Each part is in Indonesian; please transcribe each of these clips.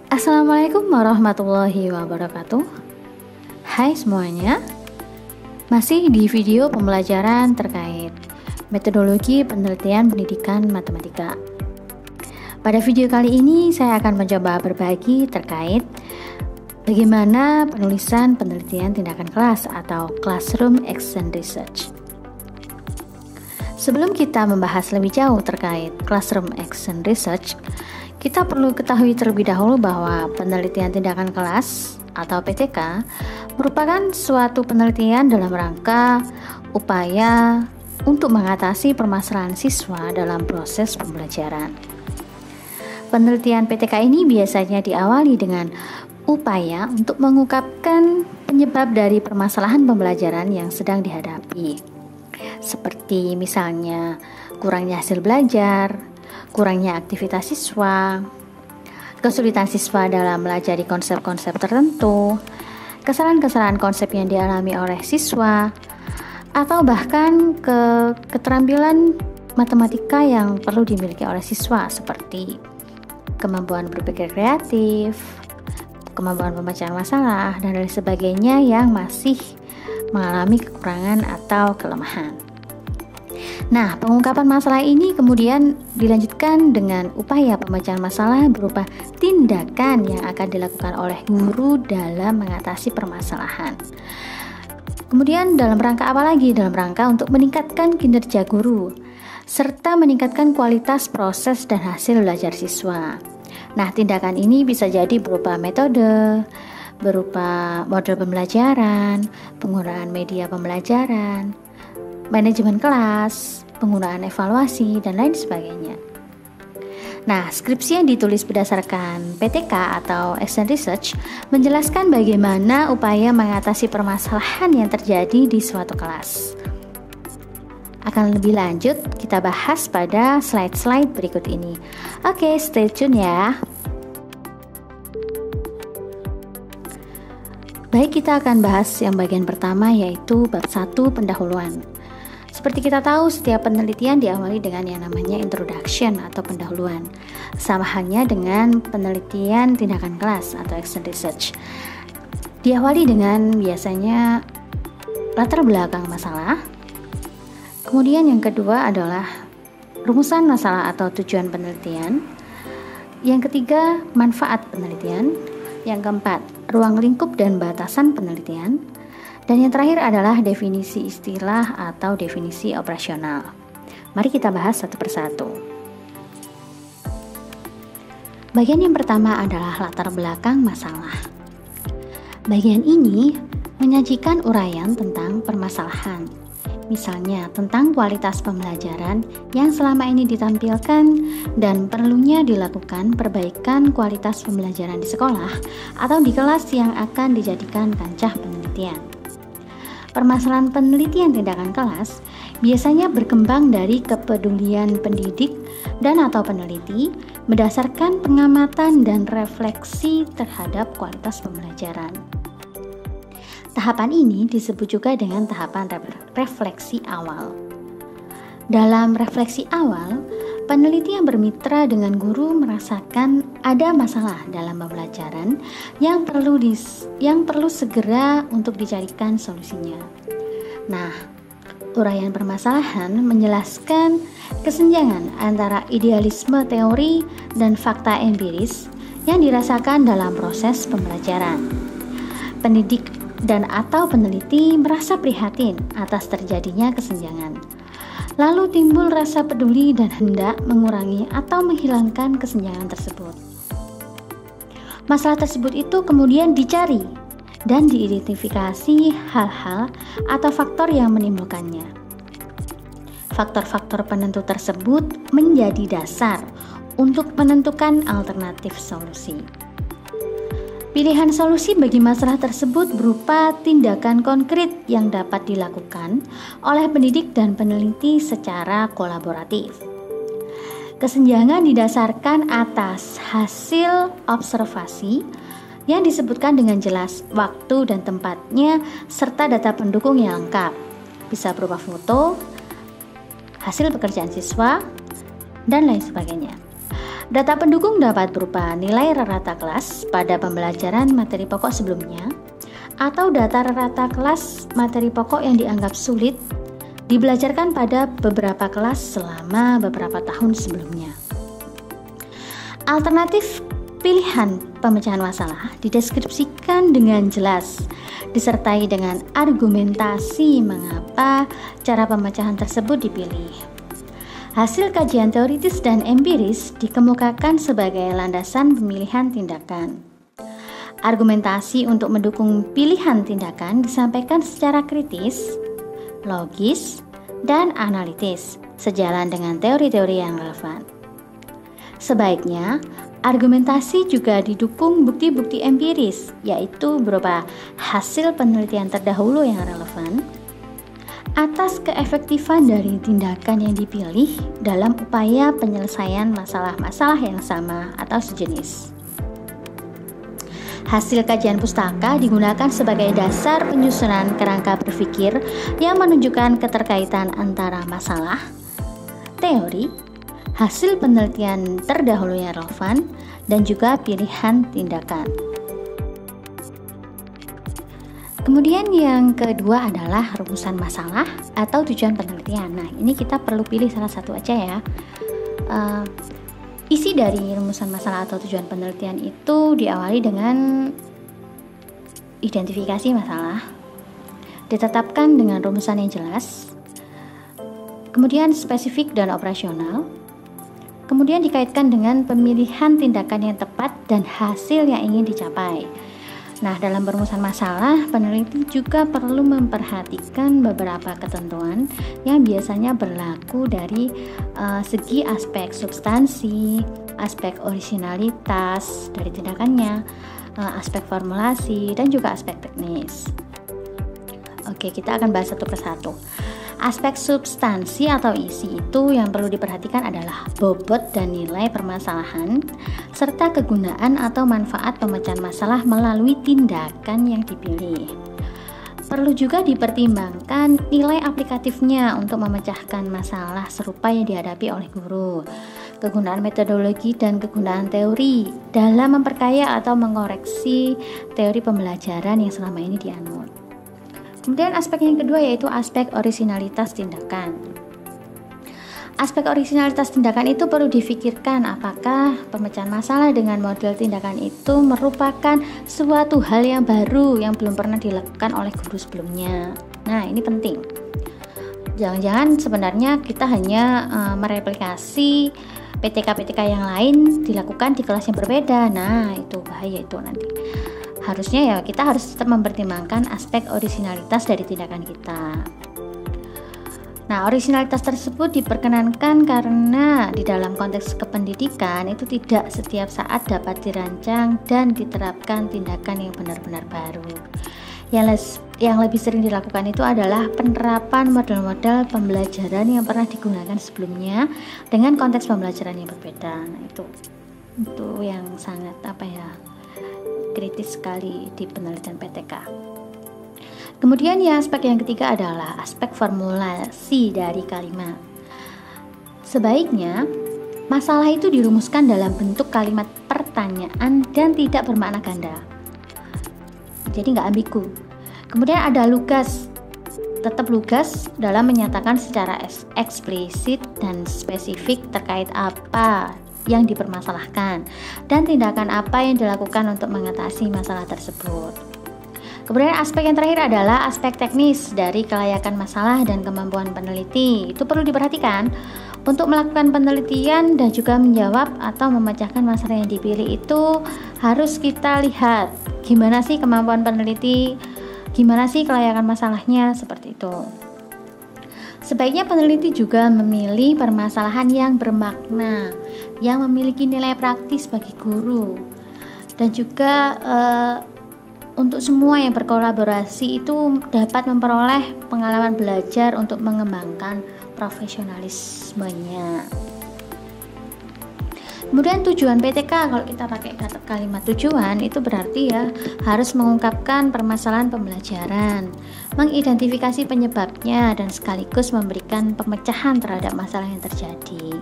Assalamualaikum warahmatullahi wabarakatuh. Hai semuanya, masih di video pembelajaran terkait metodologi penelitian pendidikan matematika. Pada video kali ini saya akan mencoba berbagi terkait bagaimana penulisan penelitian tindakan kelas atau Classroom Action Research. Sebelum kita membahas lebih jauh terkait Classroom Action Research, kita perlu ketahui terlebih dahulu bahwa penelitian tindakan kelas atau PTK merupakan suatu penelitian dalam rangka upaya untuk mengatasi permasalahan siswa dalam proses pembelajaran. Penelitian PTK ini biasanya diawali dengan upaya untuk mengungkapkan penyebab dari permasalahan pembelajaran yang sedang dihadapi, seperti misalnya kurangnya hasil belajar, kurangnya aktivitas siswa, kesulitan siswa dalam melajari konsep-konsep tertentu, kesalahan-kesalahan konsep yang dialami oleh siswa, atau bahkan keterampilan matematika yang perlu dimiliki oleh siswa seperti kemampuan berpikir kreatif, kemampuan pembacaan masalah, dan lain sebagainya yang masih mengalami kekurangan atau kelemahan. Nah, pengungkapan masalah ini kemudian dilanjutkan dengan upaya pembacaan masalah berupa tindakan yang akan dilakukan oleh guru dalam mengatasi permasalahan. Kemudian dalam rangka apa lagi? Dalam rangka untuk meningkatkan kinerja guru, serta meningkatkan kualitas proses dan hasil belajar siswa. Nah, tindakan ini bisa jadi berupa metode, berupa model pembelajaran, penggunaan media pembelajaran, manajemen kelas, penggunaan evaluasi, dan lain sebagainya. Nah, skripsi yang ditulis berdasarkan PTK atau Action Research menjelaskan bagaimana upaya mengatasi permasalahan yang terjadi di suatu kelas. Akan lebih lanjut, kita bahas pada slide-slide berikut ini. Oke, stay tune ya. Baik, kita akan bahas yang bagian pertama, yaitu bab 1 pendahuluan. Seperti kita tahu, setiap penelitian diawali dengan yang namanya introduction atau pendahuluan. Sama halnya dengan penelitian tindakan kelas atau action research. Diawali dengan biasanya latar belakang masalah. Kemudian yang kedua adalah rumusan masalah atau tujuan penelitian. Yang ketiga, manfaat penelitian. Yang keempat, ruang lingkup dan batasan penelitian. Dan yang terakhir adalah definisi istilah atau definisi operasional. Mari kita bahas satu persatu. Bagian yang pertama adalah latar belakang masalah. Bagian ini menyajikan uraian tentang permasalahan. Misalnya tentang kualitas pembelajaran yang selama ini ditampilkan dan perlunya dilakukan perbaikan kualitas pembelajaran di sekolah atau di kelas yang akan dijadikan kancah penelitian. Permasalahan penelitian tindakan kelas biasanya berkembang dari kepedulian pendidik dan atau peneliti berdasarkan pengamatan dan refleksi terhadap kualitas pembelajaran. Tahapan ini disebut juga dengan tahapan refleksi awal. Dalam refleksi awal, peneliti yang bermitra dengan guru merasakan ada masalah dalam pembelajaran yang perlu segera untuk dicarikan solusinya. Nah, uraian permasalahan menjelaskan kesenjangan antara idealisme teori dan fakta empiris yang dirasakan dalam proses pembelajaran. Pendidik dan atau peneliti merasa prihatin atas terjadinya kesenjangan. Lalu timbul rasa peduli dan hendak mengurangi atau menghilangkan kesenjangan tersebut. Masalah tersebut itu kemudian dicari dan diidentifikasi hal-hal atau faktor yang menimbulkannya. Faktor-faktor penentu tersebut menjadi dasar untuk menentukan alternatif solusi. Pilihan solusi bagi masalah tersebut berupa tindakan konkret yang dapat dilakukan oleh pendidik dan peneliti secara kolaboratif. Kesenjangan didasarkan atas hasil observasi yang disebutkan dengan jelas waktu dan tempatnya serta data pendukung yang lengkap. Bisa berupa foto, hasil pekerjaan siswa, dan lain sebagainya. Data pendukung dapat berupa nilai rata kelas pada pembelajaran materi pokok sebelumnya, atau data rata kelas materi pokok yang dianggap sulit dibelajarkan pada beberapa kelas selama beberapa tahun sebelumnya. Alternatif pilihan pemecahan masalah dideskripsikan dengan jelas, disertai dengan argumentasi mengapa cara pemecahan tersebut dipilih. Hasil kajian teoritis dan empiris dikemukakan sebagai landasan pemilihan tindakan. Argumentasi untuk mendukung pilihan tindakan disampaikan secara kritis, logis, dan analitis, sejalan dengan teori-teori yang relevan. Sebaiknya, argumentasi juga didukung bukti-bukti empiris, yaitu berupa hasil penelitian terdahulu yang relevan, atas keefektifan dari tindakan yang dipilih dalam upaya penyelesaian masalah-masalah yang sama atau sejenis. Hasil kajian pustaka digunakan sebagai dasar penyusunan kerangka berpikir yang menunjukkan keterkaitan antara masalah, teori, hasil penelitian terdahulu yang relevan, dan juga pilihan tindakan. Kemudian yang kedua adalah rumusan masalah atau tujuan penelitian. Nah, ini kita perlu pilih salah satu aja ya. Isi dari rumusan masalah atau tujuan penelitian itu diawali dengan identifikasi masalah, ditetapkan dengan rumusan yang jelas, kemudian spesifik dan operasional, kemudian dikaitkan dengan pemilihan tindakan yang tepat dan hasil yang ingin dicapai. Nah, dalam perumusan masalah, peneliti juga perlu memperhatikan beberapa ketentuan yang biasanya berlaku dari segi aspek substansi, aspek originalitas dari tindakannya, aspek formulasi, dan juga aspek teknis. Oke, kita akan bahas satu persatu. Aspek substansi atau isi itu yang perlu diperhatikan adalah bobot dan nilai permasalahan, serta kegunaan atau manfaat pemecahan masalah melalui tindakan yang dipilih. Perlu juga dipertimbangkan nilai aplikatifnya untuk memecahkan masalah serupa yang dihadapi oleh guru, kegunaan metodologi dan kegunaan teori dalam memperkaya atau mengoreksi teori pembelajaran yang selama ini dianut. Kemudian aspek yang kedua yaitu aspek orisinalitas tindakan. Aspek orisinalitas tindakan itu perlu difikirkan apakah pemecahan masalah dengan model tindakan itu merupakan suatu hal yang baru yang belum pernah dilakukan oleh guru sebelumnya. Nah, ini penting. Jangan-jangan sebenarnya kita hanya mereplikasi PTK-PTK yang lain dilakukan di kelas yang berbeda. Nah, itu bahaya itu nanti. Harusnya ya kita harus tetap mempertimbangkan aspek orisinalitas dari tindakan kita. Nah, orisinalitas tersebut diperkenankan karena di dalam konteks kependidikan itu tidak setiap saat dapat dirancang dan diterapkan tindakan yang benar-benar baru. Yang lebih sering dilakukan itu adalah penerapan model-model pembelajaran yang pernah digunakan sebelumnya dengan konteks pembelajaran yang berbeda. Nah, itu yang sangat kritis sekali di penelitian PTK. Kemudian ya aspek yang ketiga adalah aspek formulasi dari kalimat. Sebaiknya masalah itu dirumuskan dalam bentuk kalimat pertanyaan dan tidak bermakna ganda. Jadi nggak ambigu. Kemudian ada lugas, tetap lugas dalam menyatakan secara eksplisit dan spesifik terkait apa yang dipermasalahkan dan tindakan apa yang dilakukan untuk mengatasi masalah tersebut. Kemudian aspek yang terakhir adalah aspek teknis dari kelayakan masalah dan kemampuan peneliti. Itu perlu diperhatikan untuk melakukan penelitian dan juga menjawab atau memecahkan masalah yang dipilih itu harus kita lihat gimana sih kemampuan peneliti, gimana sih kelayakan masalahnya, seperti itu. Sebaiknya peneliti juga memilih permasalahan yang bermakna, yang memiliki nilai praktis bagi guru, dan juga untuk semua yang berkolaborasi itu dapat memperoleh pengalaman belajar untuk mengembangkan profesionalismenya. Kemudian tujuan PTK, kalau kita pakai kalimat tujuan itu berarti ya harus mengungkapkan permasalahan pembelajaran, mengidentifikasi penyebabnya dan sekaligus memberikan pemecahan terhadap masalah yang terjadi.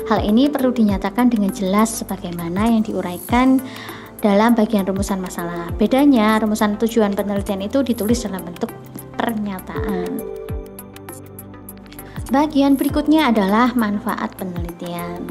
Hal ini perlu dinyatakan dengan jelas sebagaimana yang diuraikan dalam bagian rumusan masalah. Bedanya, rumusan tujuan penelitian itu ditulis dalam bentuk pernyataan. Bagian berikutnya adalah manfaat penelitian.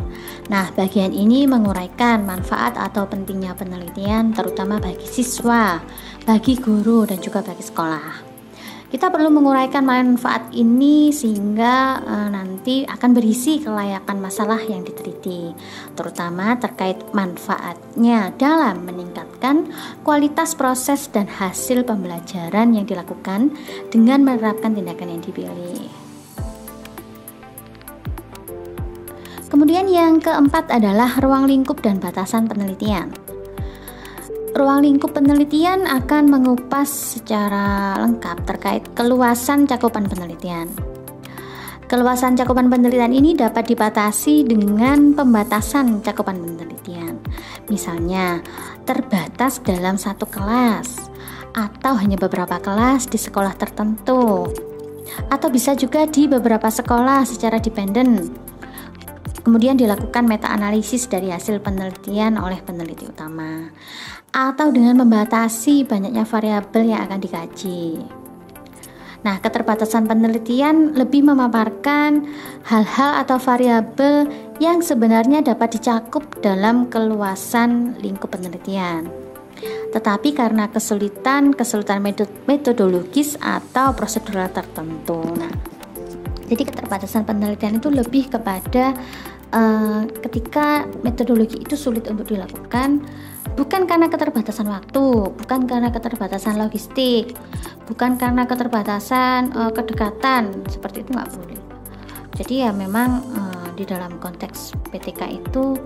Nah, bagian ini menguraikan manfaat atau pentingnya penelitian terutama bagi siswa, bagi guru, dan juga bagi sekolah. Kita perlu menguraikan manfaat ini sehingga nanti akan berisi kelayakan masalah yang diteliti, terutama terkait manfaatnya dalam meningkatkan kualitas proses dan hasil pembelajaran yang dilakukan dengan menerapkan tindakan yang dipilih. Kemudian yang keempat adalah ruang lingkup dan batasan penelitian. Ruang lingkup penelitian akan mengupas secara lengkap terkait keluasan cakupan penelitian. Keluasan cakupan penelitian ini dapat dibatasi dengan pembatasan cakupan penelitian. Misalnya, terbatas dalam satu kelas, atau hanya beberapa kelas di sekolah tertentu, atau bisa juga di beberapa sekolah secara dependen. Kemudian dilakukan meta-analisis dari hasil penelitian oleh peneliti utama, atau dengan membatasi banyaknya variabel yang akan dikaji. Nah, keterbatasan penelitian lebih memaparkan hal-hal atau variabel yang sebenarnya dapat dicakup dalam keluasan lingkup penelitian. Tetapi karena kesulitan metodologis atau prosedural tertentu. Nah, jadi keterbatasan penelitian itu lebih kepada ketika metodologi itu sulit untuk dilakukan, bukan karena keterbatasan waktu, bukan karena keterbatasan logistik, bukan karena keterbatasan kedekatan, seperti itu nggak boleh. Jadi ya memang di dalam konteks PTK itu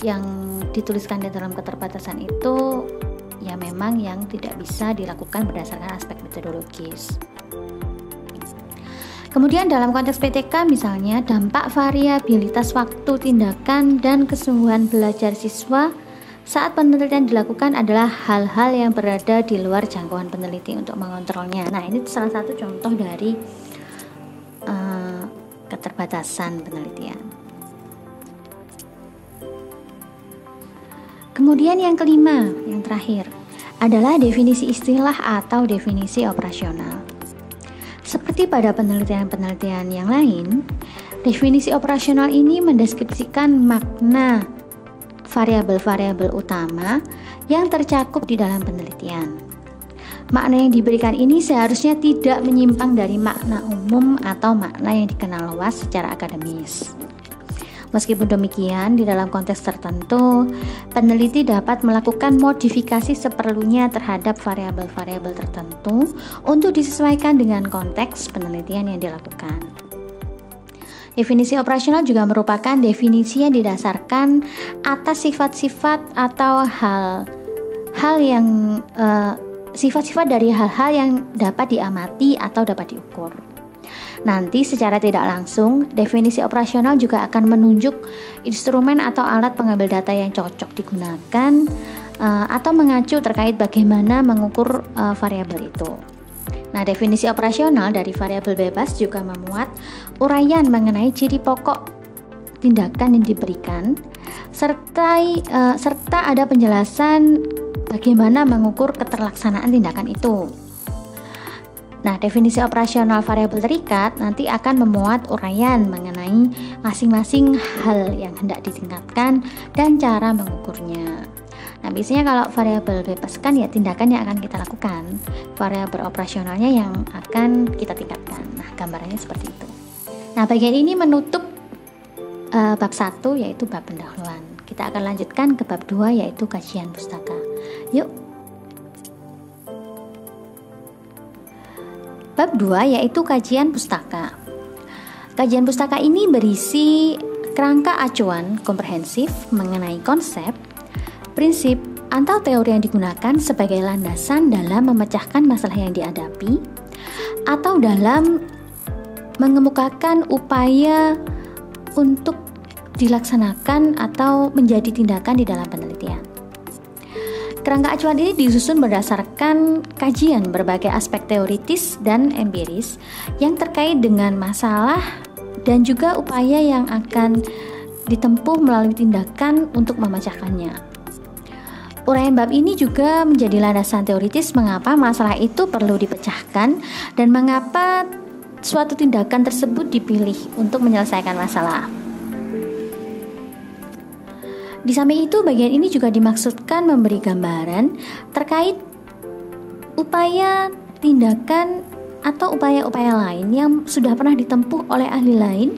yang dituliskan di dalam keterbatasan itu ya memang yang tidak bisa dilakukan berdasarkan aspek metodologis. Kemudian dalam konteks PTK misalnya dampak variabilitas waktu, tindakan, dan kesungguhan belajar siswa saat penelitian dilakukan adalah hal-hal yang berada di luar jangkauan peneliti untuk mengontrolnya. Nah, ini salah satu contoh dari keterbatasan penelitian. Kemudian yang kelima, yang terakhir adalah definisi istilah atau definisi operasional. Seperti pada penelitian-penelitian yang lain, definisi operasional ini mendeskripsikan makna variabel-variabel utama yang tercakup di dalam penelitian. Makna yang diberikan ini seharusnya tidak menyimpang dari makna umum atau makna yang dikenal luas secara akademis. Meskipun demikian, di dalam konteks tertentu, peneliti dapat melakukan modifikasi seperlunya terhadap variabel-variabel tertentu untuk disesuaikan dengan konteks penelitian yang dilakukan. Definisi operasional juga merupakan definisi yang didasarkan atas sifat-sifat atau sifat-sifat dari hal-hal yang dapat diamati atau dapat diukur. Nanti secara tidak langsung, definisi operasional juga akan menunjuk instrumen atau alat pengambil data yang cocok digunakan atau mengacu terkait bagaimana mengukur variabel itu. Nah, definisi operasional dari variabel bebas juga memuat uraian mengenai ciri pokok tindakan yang diberikan, serta ada penjelasan bagaimana mengukur keterlaksanaan tindakan itu. Nah, definisi operasional variabel terikat nanti akan memuat uraian mengenai masing-masing hal yang hendak ditingkatkan dan cara mengukurnya. Nah, biasanya kalau variabel bebas kan ya tindakan yang akan kita lakukan, variabel operasionalnya yang akan kita tingkatkan. Nah, gambarannya seperti itu. Nah, bagian ini menutup bab 1 yaitu bab pendahuluan. Kita akan lanjutkan ke bab 2 yaitu kajian pustaka. Yuk. Bab 2 yaitu kajian pustaka. Kajian pustaka ini berisi kerangka acuan komprehensif mengenai konsep, prinsip, atau teori yang digunakan sebagai landasan dalam memecahkan masalah yang dihadapi atau dalam mengemukakan upaya untuk dilaksanakan atau menjadi tindakan di dalam penelitian. Kerangka acuan ini disusun berdasarkan kajian berbagai aspek teoritis dan empiris yang terkait dengan masalah dan juga upaya yang akan ditempuh melalui tindakan untuk memecahkannya. Uraian bab ini juga menjadi landasan teoritis mengapa masalah itu perlu dipecahkan dan mengapa suatu tindakan tersebut dipilih untuk menyelesaikan masalah. Di samping itu, bagian ini juga dimaksudkan memberi gambaran terkait upaya, tindakan, atau upaya-upaya lain yang sudah pernah ditempuh oleh ahli lain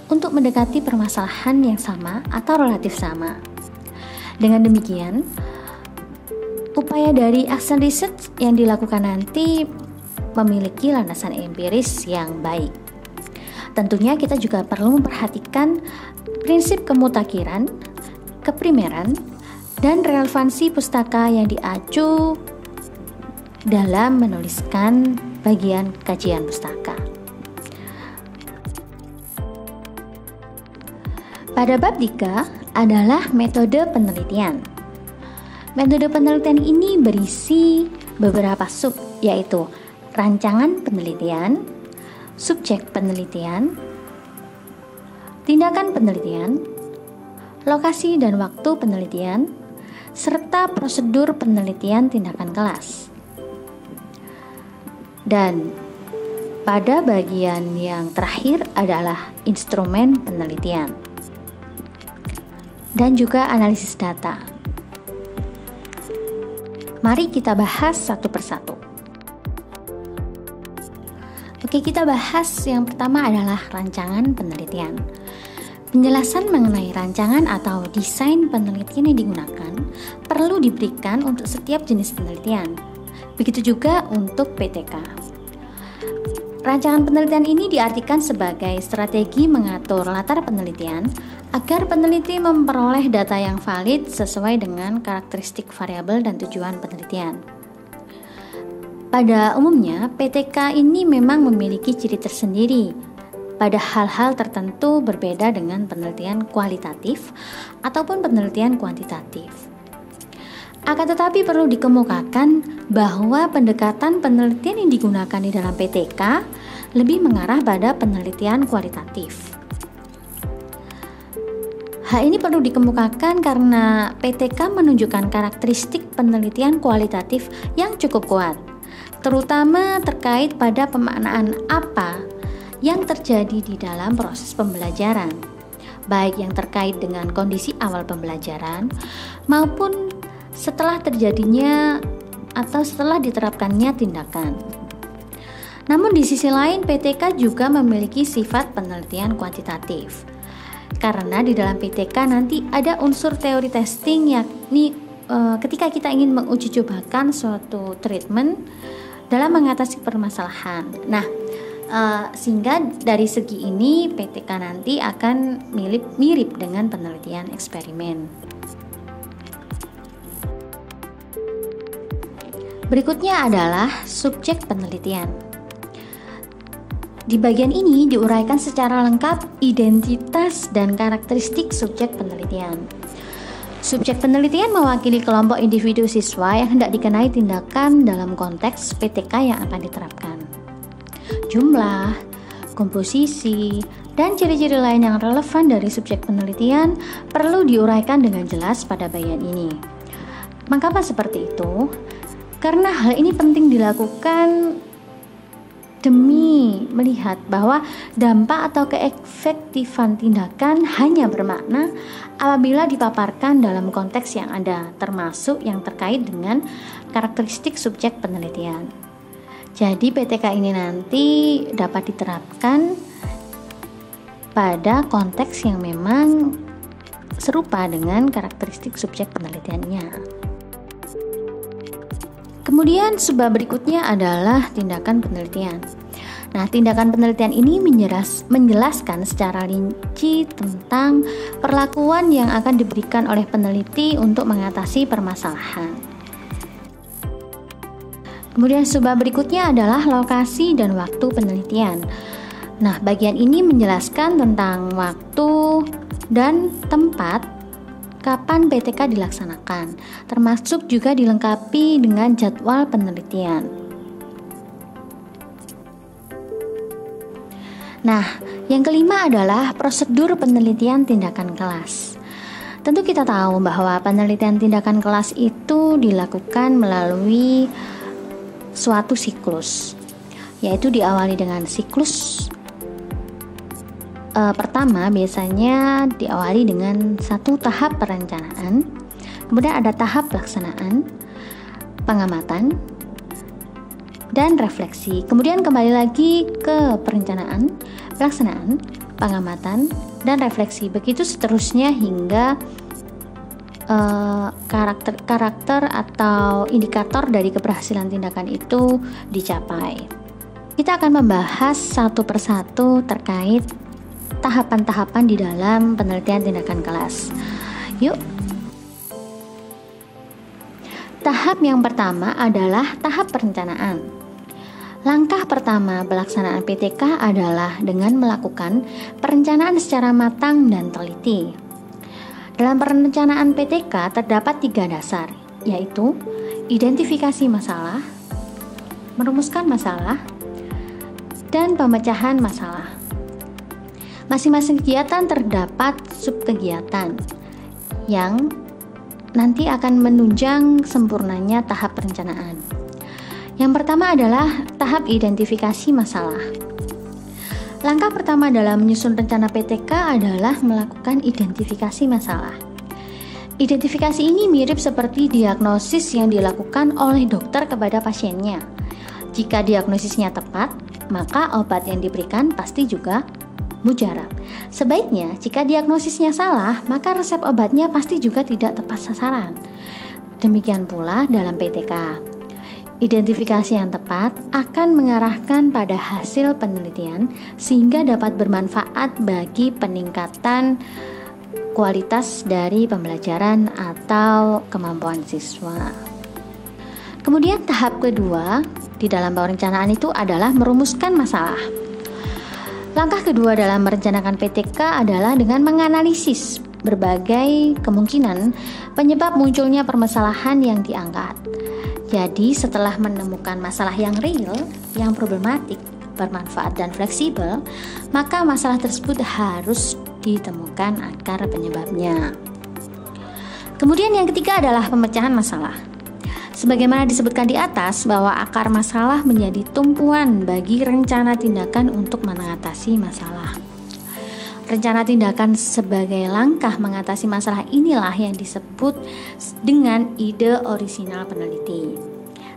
untuk mendekati permasalahan yang sama atau relatif sama. Dengan demikian, upaya dari action research yang dilakukan nanti memiliki landasan empiris yang baik. Tentunya kita juga perlu memperhatikan prinsip kemutakhiran, keprimeran, dan relevansi pustaka yang diacu dalam menuliskan bagian kajian pustaka. Pada bab 3 adalah metode penelitian. Metode penelitian ini berisi beberapa sub, yaitu rancangan penelitian, subjek penelitian, tindakan penelitian, lokasi dan waktu penelitian, serta prosedur penelitian tindakan kelas. Dan pada bagian yang terakhir adalah instrumen penelitian dan juga analisis data. Mari kita bahas satu persatu. Oke, kita bahas yang pertama adalah rancangan penelitian. Penjelasan mengenai rancangan atau desain penelitian yang digunakan perlu diberikan untuk setiap jenis penelitian. Begitu juga untuk PTK. Rancangan penelitian ini diartikan sebagai strategi mengatur latar penelitian agar peneliti memperoleh data yang valid sesuai dengan karakteristik variabel dan tujuan penelitian. Pada umumnya, PTK ini memang memiliki ciri tersendiri. Pada hal-hal tertentu berbeda dengan penelitian kualitatif ataupun penelitian kuantitatif. Akan tetapi perlu dikemukakan bahwa pendekatan penelitian yang digunakan di dalam PTK lebih mengarah pada penelitian kualitatif. Hal ini perlu dikemukakan karena PTK menunjukkan karakteristik penelitian kualitatif yang cukup kuat, terutama terkait pada pemaknaan apa yang terjadi di dalam proses pembelajaran, baik yang terkait dengan kondisi awal pembelajaran maupun setelah terjadinya atau setelah diterapkannya tindakan. Namun di sisi lain, PTK juga memiliki sifat penelitian kuantitatif, karena di dalam PTK nanti ada unsur teori testing, yakni ketika kita ingin menguji cobakan suatu treatment dalam mengatasi permasalahan. Nah, sehingga dari segi ini PTK nanti akan mirip dengan penelitian eksperimen. Berikutnya adalah subjek penelitian. Di bagian ini diuraikan secara lengkap identitas dan karakteristik subjek penelitian. Subjek penelitian mewakili kelompok individu siswa yang hendak dikenai tindakan dalam konteks PTK yang akan diterapkan. Jumlah, komposisi, dan ciri-ciri lain yang relevan dari subjek penelitian perlu diuraikan dengan jelas pada bagian ini. Mengapa seperti itu? Karena hal ini penting dilakukan demi melihat bahwa dampak atau keefektifan tindakan hanya bermakna apabila dipaparkan dalam konteks yang ada, termasuk yang terkait dengan karakteristik subjek penelitian. Jadi PTK ini nanti dapat diterapkan pada konteks yang memang serupa dengan karakteristik subjek penelitiannya. Kemudian subbab berikutnya adalah tindakan penelitian. Nah, tindakan penelitian ini menjelaskan secara rinci tentang perlakuan yang akan diberikan oleh peneliti untuk mengatasi permasalahan. Kemudian subbab berikutnya adalah lokasi dan waktu penelitian. Nah, bagian ini menjelaskan tentang waktu dan tempat kapan PTK dilaksanakan, termasuk juga dilengkapi dengan jadwal penelitian. Nah, Yang kelima adalah prosedur penelitian tindakan kelas. Tentu kita tahu bahwa penelitian tindakan kelas itu dilakukan melalui suatu siklus, yaitu diawali dengan siklus pertama biasanya diawali dengan satu tahap perencanaan, kemudian ada tahap pelaksanaan, pengamatan, dan refleksi. Kemudian kembali lagi ke perencanaan, pelaksanaan, pengamatan, dan refleksi. Begitu seterusnya hingga karakter atau indikator dari keberhasilan tindakan itu dicapai. Kita akan membahas satu persatu terkait tahapan-tahapan di dalam penelitian tindakan kelas. Yuk. Tahap yang pertama adalah tahap perencanaan. Langkah pertama pelaksanaan PTK adalah dengan melakukan perencanaan secara matang dan teliti. Dalam perencanaan PTK terdapat 3 dasar, yaitu identifikasi masalah, merumuskan masalah, dan pemecahan masalah. Masing-masing kegiatan terdapat subkegiatan yang nanti akan menunjang sempurnanya tahap perencanaan. Yang pertama adalah tahap identifikasi masalah. Langkah pertama dalam menyusun rencana PTK adalah melakukan identifikasi masalah. Identifikasi ini mirip seperti diagnosis yang dilakukan oleh dokter kepada pasiennya. Jika diagnosisnya tepat, maka obat yang diberikan pasti juga mujarab. Sebaiknya, jika diagnosisnya salah, maka resep obatnya pasti juga tidak tepat sasaran. Demikian pula dalam PTK. Identifikasi yang tepat akan mengarahkan pada hasil penelitian sehingga dapat bermanfaat bagi peningkatan kualitas dari pembelajaran atau kemampuan siswa. Kemudian tahap kedua di dalam perencanaan itu adalah merumuskan masalah. Langkah kedua dalam merencanakan PTK adalah dengan menganalisis berbagai kemungkinan penyebab munculnya permasalahan yang diangkat. Jadi setelah menemukan masalah yang real, yang problematik, bermanfaat dan fleksibel, maka masalah tersebut harus ditemukan akar penyebabnya. Kemudian yang ketiga adalah pemecahan masalah. Sebagaimana disebutkan di atas bahwa akar masalah menjadi tumpuan bagi rencana tindakan untuk mengatasi masalah. Rencana tindakan sebagai langkah mengatasi masalah inilah yang disebut dengan ide orisinal peneliti.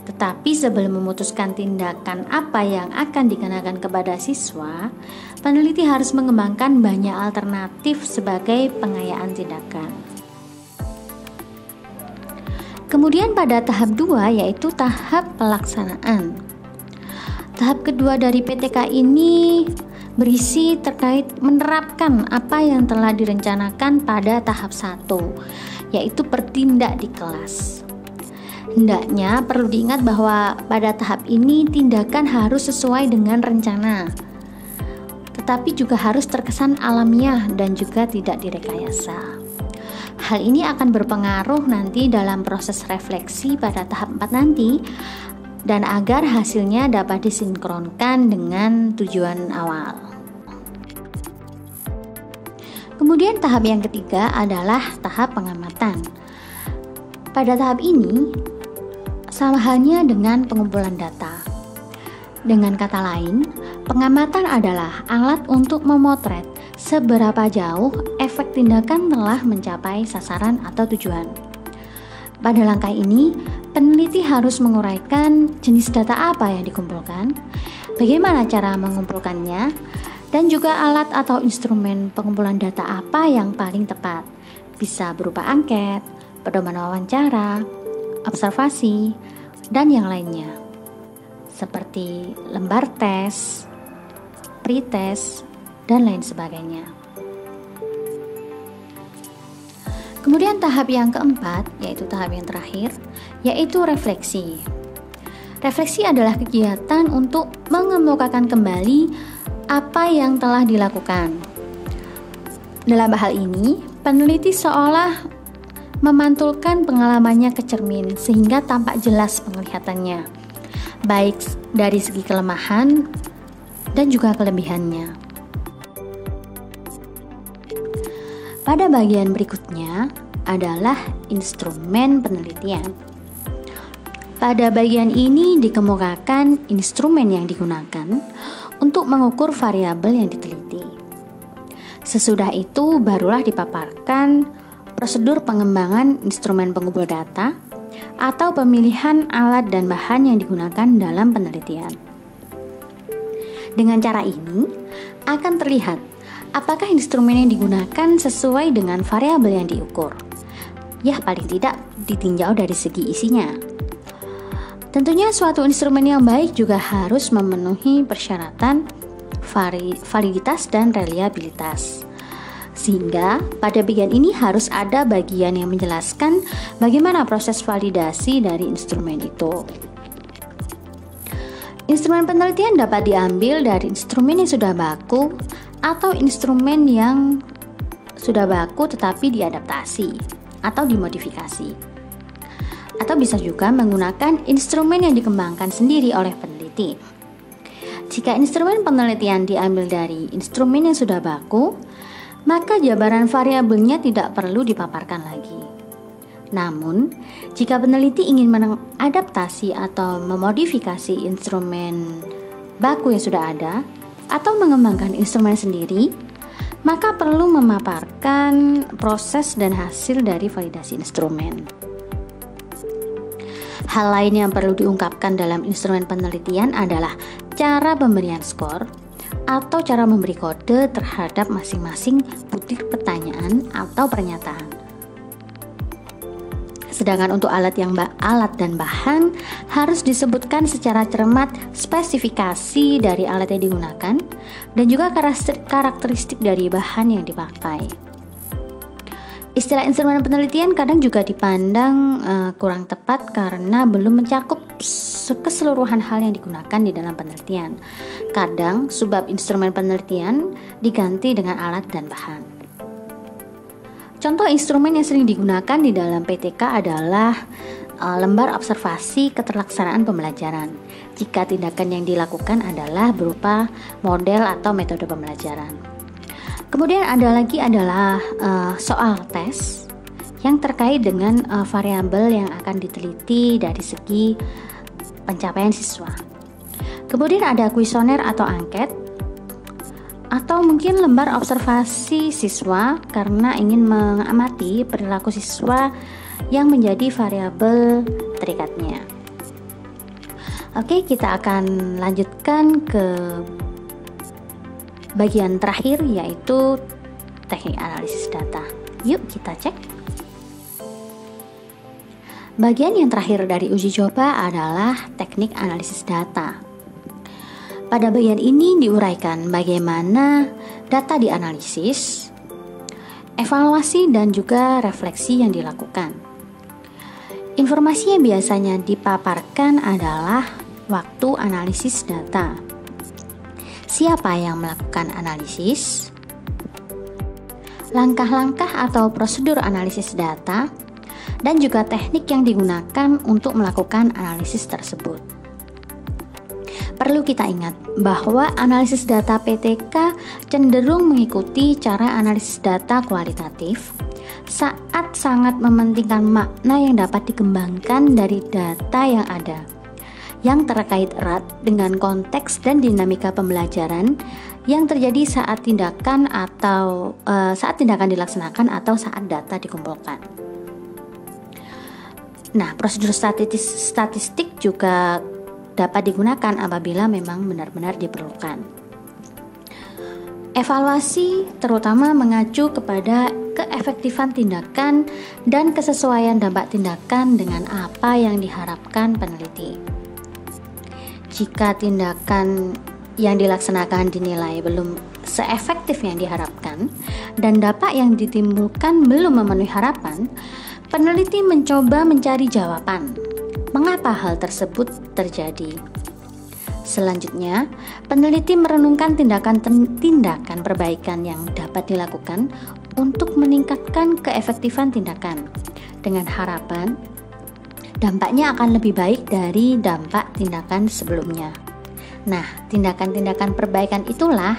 Tetapi sebelum memutuskan tindakan apa yang akan dikenakan kepada siswa, peneliti harus mengembangkan banyak alternatif sebagai pengayaan tindakan. Kemudian pada tahap 2 yaitu tahap pelaksanaan. Tahap kedua dari PTK ini berisi terkait menerapkan apa yang telah direncanakan pada tahap 1, yaitu bertindak di kelas. Hendaknya perlu diingat bahwa pada tahap ini tindakan harus sesuai dengan rencana, tetapi juga harus terkesan alamiah dan juga tidak direkayasa. Hal ini akan berpengaruh nanti dalam proses refleksi pada tahap 4 nanti, dan agar hasilnya dapat disinkronkan dengan tujuan awal. Kemudian tahap yang ketiga adalah tahap pengamatan. Pada tahap ini, sama halnya dengan pengumpulan data. Dengan kata lain, pengamatan adalah alat untuk memotret seberapa jauh efek tindakan telah mencapai sasaran atau tujuan. Pada langkah ini, peneliti harus menguraikan jenis data apa yang dikumpulkan, bagaimana cara mengumpulkannya, dan juga alat atau instrumen pengumpulan data apa yang paling tepat. Bisa berupa angket, pedoman wawancara, observasi, dan yang lainnya. Seperti lembar tes, pretest, dan lain sebagainya. Kemudian tahap yang keempat, yaitu tahap yang terakhir, yaitu refleksi. Refleksi adalah kegiatan untuk mengemukakan kembali apa yang telah dilakukan. Dalam hal ini, peneliti seolah memantulkan pengalamannya ke cermin sehingga tampak jelas penglihatannya, baik dari segi kelemahan dan juga kelebihannya. Pada bagian berikutnya adalah instrumen penelitian. Pada bagian ini dikemukakan instrumen yang digunakan untuk mengukur variabel yang diteliti. Sesudah itu barulah dipaparkan prosedur pengembangan instrumen pengumpul data atau pemilihan alat dan bahan yang digunakan dalam penelitian. Dengan cara ini akan terlihat apakah instrumen yang digunakan sesuai dengan variabel yang diukur. Ya, paling tidak ditinjau dari segi isinya. Tentunya suatu instrumen yang baik juga harus memenuhi persyaratan validitas dan reliabilitas. Sehingga pada bagian ini harus ada bagian yang menjelaskan bagaimana proses validasi dari instrumen itu. Instrumen penelitian dapat diambil dari instrumen yang sudah baku atau instrumen yang sudah baku tetapi diadaptasi atau dimodifikasi. Atau bisa juga menggunakan instrumen yang dikembangkan sendiri oleh peneliti. Jika instrumen penelitian diambil dari instrumen yang sudah baku, maka jabaran variabelnya tidak perlu dipaparkan lagi. Namun, jika peneliti ingin mengadaptasi atau memodifikasi instrumen baku yang sudah ada, atau mengembangkan instrumen sendiri, maka perlu memaparkan proses dan hasil dari validasi instrumen. Hal lain yang perlu diungkapkan dalam instrumen penelitian adalah cara pemberian skor atau cara memberi kode terhadap masing-masing butir pertanyaan atau pernyataan. Sedangkan untuk alat dan bahan harus disebutkan secara cermat spesifikasi dari alat yang digunakan dan juga karakteristik dari bahan yang dipakai. Istilah instrumen penelitian kadang juga dipandang kurang tepat karena belum mencakup keseluruhan hal yang digunakan di dalam penelitian. Kadang subbab instrumen penelitian diganti dengan alat dan bahan. Contoh instrumen yang sering digunakan di dalam PTK adalah lembar observasi keterlaksanaan pembelajaran jika tindakan yang dilakukan adalah berupa model atau metode pembelajaran. Kemudian ada lagi adalah soal tes yang terkait dengan variabel yang akan diteliti dari segi pencapaian siswa. Kemudian ada kuesioner atau angket, atau mungkin lembar observasi siswa karena ingin mengamati perilaku siswa yang menjadi variabel terikatnya. Oke, kita akan lanjutkan ke bagian terakhir, yaitu teknik analisis data. Yuk kita cek. Bagian yang terakhir dari uji coba adalah teknik analisis data. Pada bagian ini diuraikan bagaimana data dianalisis, evaluasi dan juga refleksi yang dilakukan. Informasi yang biasanya dipaparkan adalah waktu analisis data. Siapa yang melakukan analisis? Langkah-langkah atau prosedur analisis data, dan juga teknik yang digunakan untuk melakukan analisis tersebut. Perlu kita ingat bahwa analisis data PTK cenderung mengikuti cara analisis data kualitatif saat sangat mementingkan makna yang dapat dikembangkan dari data yang ada, yang terkait erat dengan konteks dan dinamika pembelajaran yang terjadi saat tindakan dilaksanakan atau saat data dikumpulkan. Nah, prosedur statistik juga dapat digunakan apabila memang benar-benar diperlukan. Evaluasi terutama mengacu kepada keefektifan tindakan dan kesesuaian dampak tindakan dengan apa yang diharapkan peneliti. Jika tindakan yang dilaksanakan dinilai belum seefektif yang diharapkan dan dampak yang ditimbulkan belum memenuhi harapan, peneliti mencoba mencari jawaban mengapa hal tersebut terjadi. Selanjutnya, peneliti merenungkan tindakan perbaikan yang dapat dilakukan untuk meningkatkan keefektifan tindakan dengan harapan dampaknya akan lebih baik dari dampak tindakan sebelumnya. Nah, tindakan-tindakan perbaikan itulah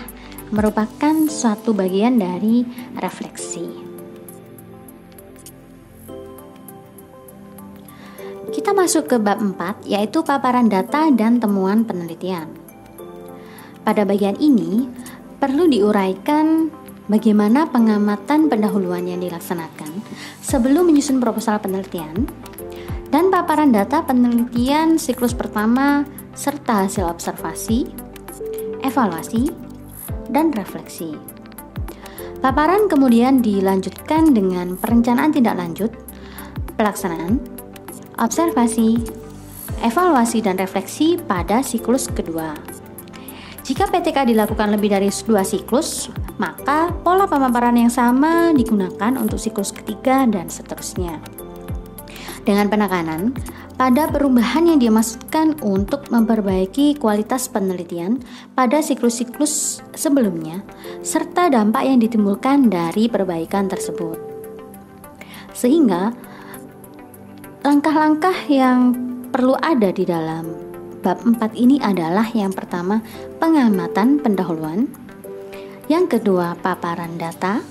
merupakan suatu bagian dari refleksi. Kita masuk ke bab 4, yaitu paparan data dan temuan penelitian. Pada bagian ini, perlu diuraikan bagaimana pengamatan pendahuluan yang dilaksanakan sebelum menyusun proposal penelitian, dan paparan data penelitian siklus pertama serta hasil observasi, evaluasi, dan refleksi. Paparan kemudian dilanjutkan dengan perencanaan tindak lanjut, pelaksanaan, observasi, evaluasi, dan refleksi pada siklus kedua. Jika PTK dilakukan lebih dari 2 siklus, maka pola pemaparan yang sama digunakan untuk siklus ketiga dan seterusnya. Dengan penekanan pada perubahan yang dimaksudkan untuk memperbaiki kualitas penelitian pada siklus-siklus sebelumnya, serta dampak yang ditimbulkan dari perbaikan tersebut. Sehingga langkah-langkah yang perlu ada di dalam bab 4 ini adalah yang pertama, pengamatan pendahuluan, yang kedua, paparan data,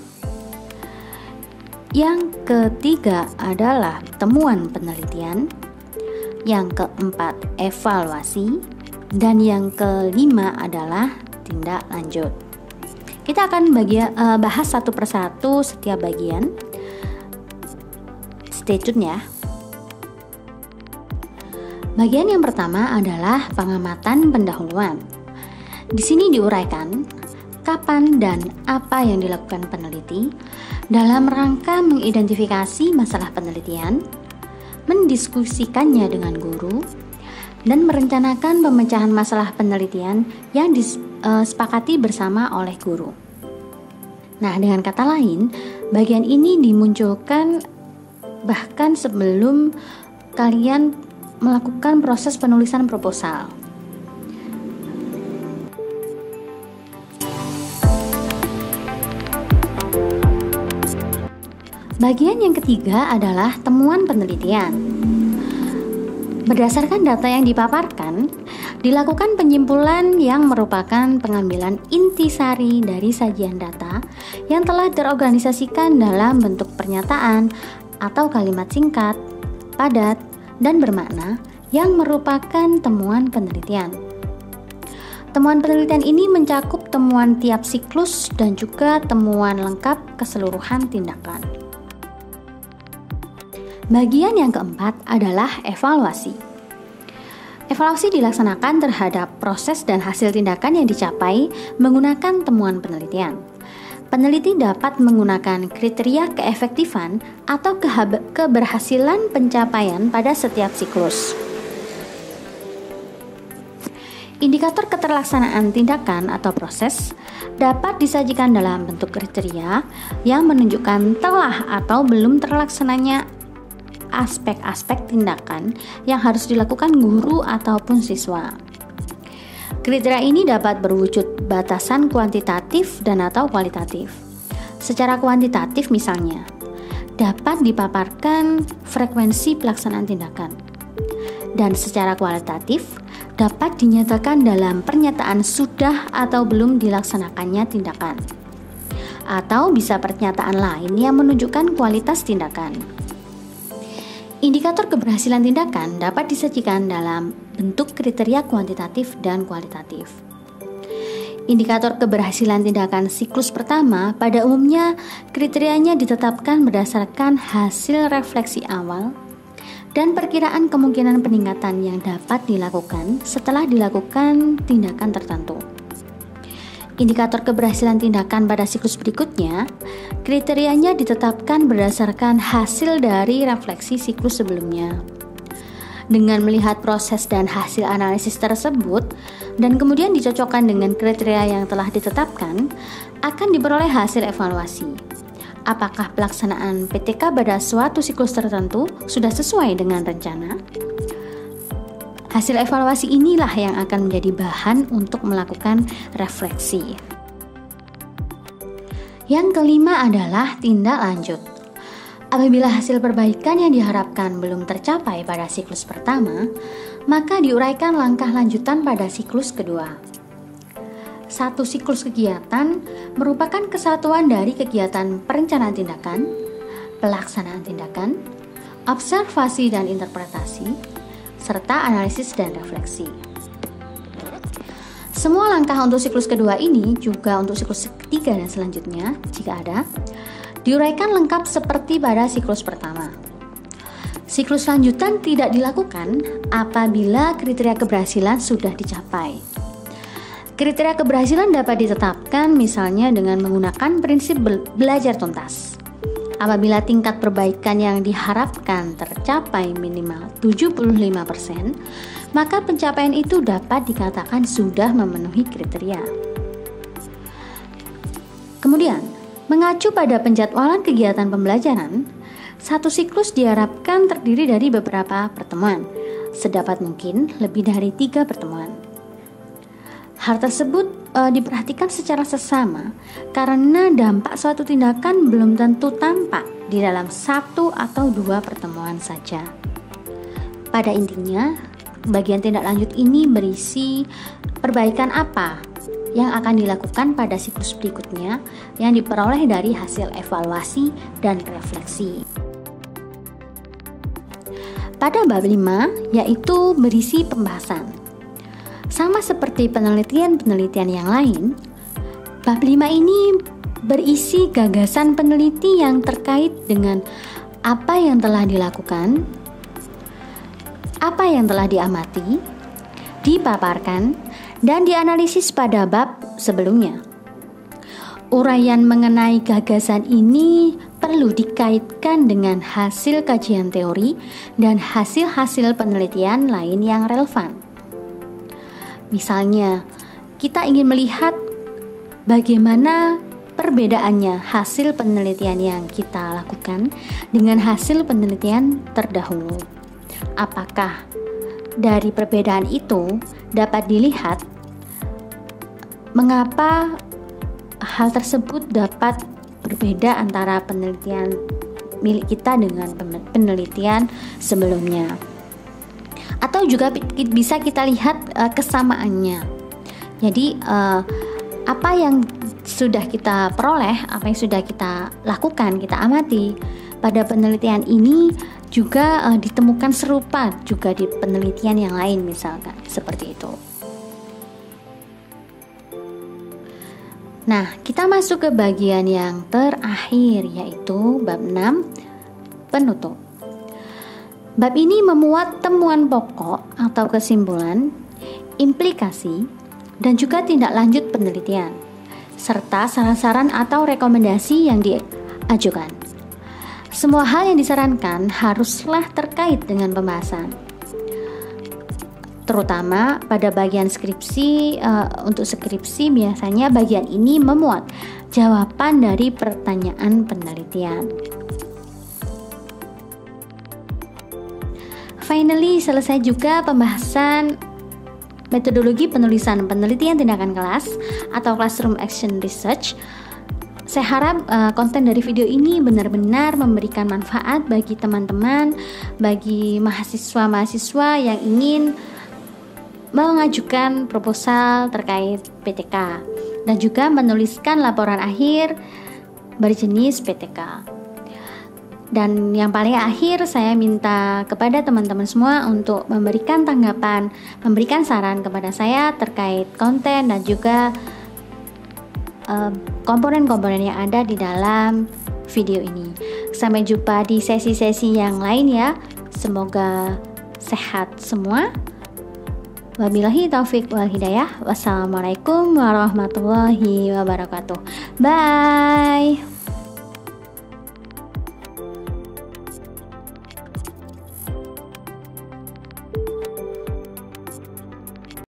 yang ketiga adalah temuan penelitian, yang keempat, evaluasi, dan yang kelima adalah tindak lanjut. Kita akan bahas satu persatu setiap bagian. Stay tune ya. Bagian yang pertama adalah pengamatan pendahuluan. Di sini diuraikan kapan dan apa yang dilakukan peneliti dalam rangka mengidentifikasi masalah penelitian, mendiskusikannya dengan guru, dan merencanakan pemecahan masalah penelitian yang disepakati bersama oleh guru. Nah, dengan kata lain, bagian ini dimunculkan bahkan sebelum kalian melakukan proses penulisan proposal. Bagian yang ketiga adalah temuan penelitian. Berdasarkan data yang dipaparkan, dilakukan penyimpulan yang merupakan pengambilan intisari dari sajian data yang telah terorganisasikan dalam bentuk pernyataan atau kalimat singkat, padat, dan bermakna yang merupakan temuan penelitian. Temuan penelitian ini mencakup temuan tiap siklus dan juga temuan lengkap keseluruhan tindakan. Bagian yang keempat adalah evaluasi. Evaluasi dilaksanakan terhadap proses dan hasil tindakan yang dicapai menggunakan temuan penelitian. Peneliti dapat menggunakan kriteria keefektifan atau keberhasilan pencapaian pada setiap siklus. Indikator keterlaksanaan tindakan atau proses dapat disajikan dalam bentuk kriteria yang menunjukkan telah atau belum terlaksananya aspek-aspek tindakan yang harus dilakukan guru ataupun siswa. Kriteria ini dapat berwujud batasan kuantitatif dan atau kualitatif. Secara kuantitatif misalnya, dapat dipaparkan frekuensi pelaksanaan tindakan. Dan secara kualitatif, dapat dinyatakan dalam pernyataan sudah atau belum dilaksanakannya tindakan. Atau bisa pernyataan lain yang menunjukkan kualitas tindakan. Indikator keberhasilan tindakan dapat disajikan dalam bentuk kriteria kuantitatif dan kualitatif. Indikator keberhasilan tindakan siklus pertama pada umumnya kriterianya ditetapkan berdasarkan hasil refleksi awal dan perkiraan kemungkinan peningkatan yang dapat dilakukan setelah dilakukan tindakan tertentu. Indikator keberhasilan tindakan pada siklus berikutnya, kriterianya ditetapkan berdasarkan hasil dari refleksi siklus sebelumnya. Dengan melihat proses dan hasil analisis tersebut, dan kemudian dicocokkan dengan kriteria yang telah ditetapkan, akan diperoleh hasil evaluasi. Apakah pelaksanaan PTK pada suatu siklus tertentu sudah sesuai dengan rencana? Hasil evaluasi inilah yang akan menjadi bahan untuk melakukan refleksi. Yang kelima adalah tindak lanjut. Apabila hasil perbaikan yang diharapkan belum tercapai pada siklus pertama, maka diuraikan langkah lanjutan pada siklus kedua. Satu siklus kegiatan merupakan kesatuan dari kegiatan perencanaan tindakan, pelaksanaan tindakan, observasi dan interpretasi, serta analisis dan refleksi. Semua langkah untuk siklus kedua ini juga untuk siklus ketiga dan selanjutnya, jika ada, diuraikan lengkap seperti pada siklus pertama. Siklus lanjutan tidak dilakukan apabila kriteria keberhasilan sudah dicapai. Kriteria keberhasilan dapat ditetapkan misalnya dengan menggunakan prinsip belajar tuntas. Apabila tingkat perbaikan yang diharapkan tercapai minimal 75%, maka pencapaian itu dapat dikatakan sudah memenuhi kriteria. Kemudian, mengacu pada penjadwalan kegiatan pembelajaran, satu siklus diharapkan terdiri dari beberapa pertemuan, sedapat mungkin lebih dari 3 pertemuan. Hal tersebut diperhatikan secara sesama karena dampak suatu tindakan belum tentu tampak di dalam 1 atau 2 pertemuan saja. Pada intinya, bagian tindak lanjut ini berisi perbaikan apa yang akan dilakukan pada siklus berikutnya yang diperoleh dari hasil evaluasi dan refleksi. Pada bab 5, yaitu berisi pembahasan. Sama seperti penelitian-penelitian yang lain, bab 5 ini berisi gagasan peneliti yang terkait dengan apa yang telah dilakukan, apa yang telah diamati, dipaparkan, dan dianalisis pada bab sebelumnya. Uraian mengenai gagasan ini perlu dikaitkan dengan hasil kajian teori dan hasil-hasil penelitian lain yang relevan. Misalnya, kita ingin melihat bagaimana perbedaannya hasil penelitian yang kita lakukan dengan hasil penelitian terdahulu. Apakah dari perbedaan itu dapat dilihat mengapa hal tersebut dapat berbeda antara penelitian milik kita dengan penelitian sebelumnya? Atau juga bisa kita lihat kesamaannya. Jadi apa yang sudah kita peroleh, apa yang sudah kita lakukan, kita amati pada penelitian ini juga ditemukan serupa juga di penelitian yang lain, misalkan seperti itu. Nah, kita masuk ke bagian yang terakhir, yaitu bab 6, penutup. Bab ini memuat temuan pokok atau kesimpulan, implikasi, dan juga tindak lanjut penelitian, serta saran-saran atau rekomendasi yang diajukan. Semua hal yang disarankan haruslah terkait dengan pembahasan. Terutama pada bagian skripsi, untuk skripsi biasanya bagian ini memuat jawaban dari pertanyaan penelitian. Finally, selesai juga pembahasan metodologi penulisan penelitian tindakan kelas atau Classroom Action Research. Saya harap konten dari video ini benar-benar memberikan manfaat bagi teman-teman, bagi mahasiswa-mahasiswa yang ingin mengajukan proposal terkait PTK dan juga menuliskan laporan akhir berjenis PTK. Dan yang paling akhir, saya minta kepada teman-teman semua untuk memberikan tanggapan, memberikan saran kepada saya terkait konten dan juga komponen-komponen yang ada di dalam video ini. Sampai jumpa di sesi-sesi yang lain ya. Semoga sehat semua. Wabillahi taufik wal hidayah. Wassalamualaikum warahmatullahi wabarakatuh. Bye.